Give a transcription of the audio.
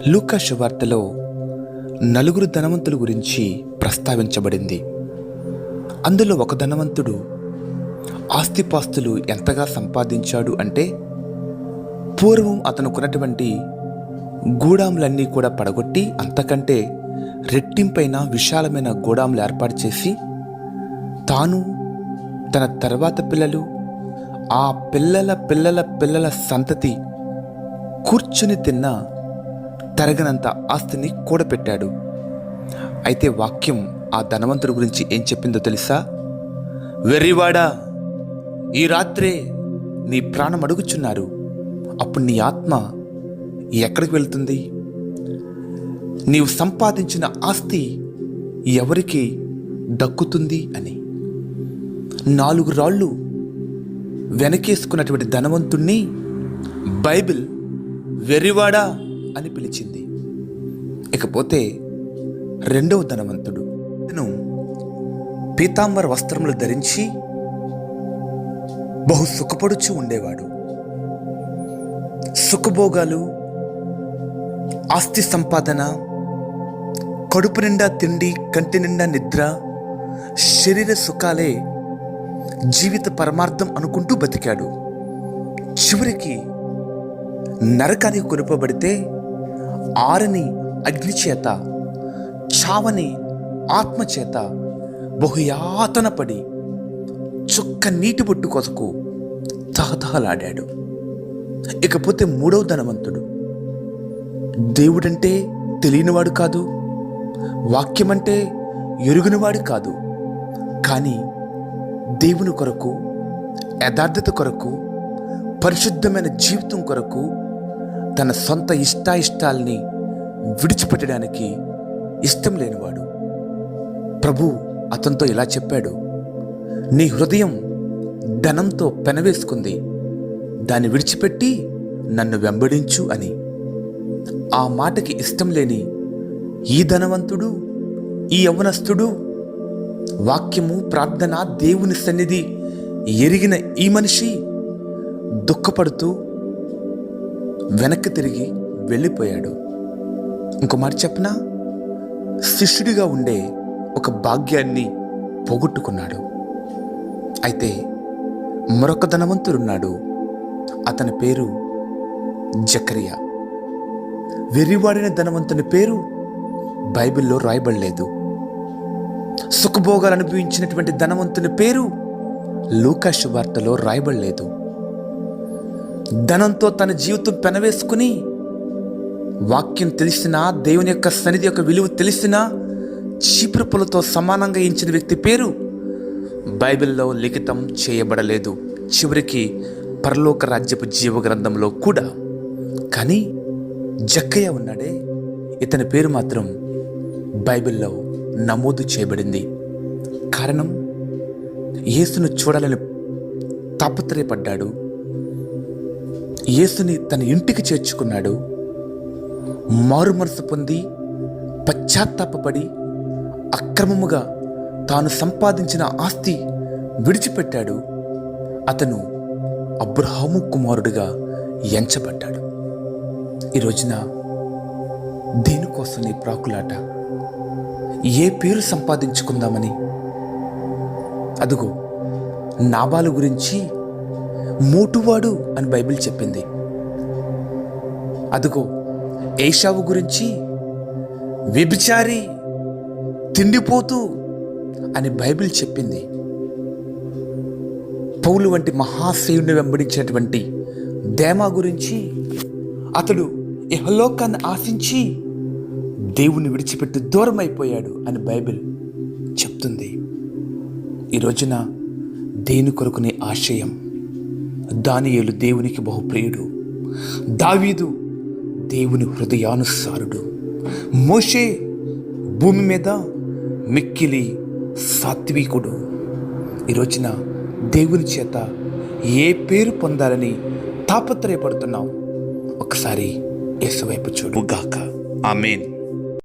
లూకా సువార్తలో నలుగురు ధనవంతుల గురించి ప్రస్తావించబడింది. అందులో ఒక ధనవంతుడు ఆస్తిపాస్తులు ఎంతగా సంపాదించాడు అంటే, పూర్వం అతను కొన్నటువంటి గూడాములన్నీ కూడా పడగొట్టి అంతకంటే రెట్టింపైన విశాలమైన గూడాములు ఏర్పాటు చేసి, తాను తన తర్వాత పిల్లలు, ఆ పిల్లల పిల్లల పిల్లల సంతతి కూర్చుని తిన్న తరగనంత ఆస్తిని కూడపెట్టాడు. అయితే వాక్యం ఆ ధనవంతుడి గురించి ఏం చెప్పిందో తెలుసా? వెర్రివాడా, ఈ రాత్రే నీ ప్రాణం అడుగుచున్నారు, అప్పుడు నీ ఆత్మ ఎక్కడికి వెళ్తుంది? నీవు సంపాదించిన ఆస్తి ఎవరికి దక్కుతుంది అని. 4 రాళ్ళు వెనకేసుకున్నటువంటి ధనవంతుణ్ణి బైబిల్ వెర్రివాడా అని పిలిచింది. ఇకపోతే రెండవ ధనవంతుడు, అతను పీతాంబర వస్త్రములు ధరించి బహు సుఖపడుచు ఉండేవాడు. సుఖభోగాలు, ఆస్తి సంపాదన, కడుపు నిండా తిండి, కంటి నిండా నిద్ర, శరీర సుఖాలే జీవిత పరమార్థం అనుకుంటూ బతికాడు. చివరికి నరకానికి కొనుపబడితే ఆరని అగ్ని చేత, చావని ఆత్మ చేత బహుయాతన పడి చుక్క నీటి బొట్టు కొరకు తహతహలాడాడు. ఇకపోతే మూడవ ధనవంతుడు, దేవుడంటే తెలియనివాడు కాదు, వాక్యమంటే ఎరుగనివాడు కాదు, కానీ దేవుని కొరకు, యథార్థత కొరకు, పరిశుద్ధమైన జీవితం కొరకు తన సొంత ఇష్టాయిష్టాల్ని విడిచిపెట్టడానికి ఇష్టం లేనివాడు. ప్రభు అతనితో ఇలా చెప్పాడు, నీ హృదయం ధనంతో పెనవేసుకుంది, దాన్ని విడిచిపెట్టి నన్ను వెంబడించు అని. ఆ మాటకి ఇష్టం లేని ఈ ధనవంతుడు, ఈ యవ్వనస్తుడు, వాక్యము, ప్రార్థన, దేవుని సన్నిధి ఎరిగిన ఈ మనిషి దుఃఖపడుతూ వెనక్కి తిరిగి వెళ్ళిపోయాడు. ఇంకో మాట చెప్పనా, శిష్యుడిగా ఉండే ఒక భాగ్యాన్ని పోగొట్టుకున్నాడు. అయితే మరొక ధనవంతుడున్నాడు, అతని పేరు జకరియా. వెర్రివాడిన ధనవంతుని పేరు బైబిల్లో రాయబడలేదు. సుఖభోగాలు అనుభవించినటువంటి ధనవంతుని పేరు లూకా సువార్తలో రాయబడలేదు. ధనంతో తన జీవితం పెనవేసుకుని, వాక్యం తెలిసినా, దేవుని యొక్క సన్నిధి యొక్క విలువ తెలిసినా చీపురు పుల్లతో సమానంగా ఎంచిన వ్యక్తి పేరు బైబిల్లో లిఖితం చేయబడలేదు, చివరికి పరలోక రాజ్యపు జీవ గ్రంథంలో కూడా. కానీ జక్కయ్య ఉన్నాడే, ఇతని పేరు మాత్రం బైబిల్లో నమోదు చేయబడింది. కారణం, యేసును చూడాలని తాపత్రయపడ్డాడు, యేసుని తన ఇంటికి చేర్చుకున్నాడు, మారు మనసు పొంది పశ్చాత్తాపపడి అక్రమముగా తాను సంపాదించిన ఆస్తి విడిచిపెట్టాడు. అతను అబ్రహాము కుమారుడిగా ఎంచబడ్డాడు. ఈ రోజున దేనికోసం నీ ప్రాకులాట? ఏ పేరు సంపాదించుకుందామని? అదుగో నాబాలు గురించి మోటువాడు అని బైబిల్ చెప్పింది. అదుగో ఏషావు గురించి వ్యభిచారి, తిండిపోతూ అని బైబిల్ చెప్పింది. పౌలు వంటి మహాశయుడిని వెంబడించినటువంటి దేమా గురించి, అతడు ఇహలోకాన్ని ఆశించి దేవుని విడిచిపెట్టి దూరం అయిపోయాడు అని బైబిల్ చెప్తుంది. ఈ రోజున దేని కొరకు నీ ఆశయం? దానియేలు దేవునికి బహుప్రియుడు, దావీదు దేవుని హృదయానుసారుడు, మోషే భూమి మీద మిక్కిలి సాత్వికుడు. ఈ రోజున దేవుని చేత ఏ పేరు పొందాలని తాపత్రయపడుతున్నావు? ఒకసారి యేసు వైపు చూడు గాక. ఆమేన్.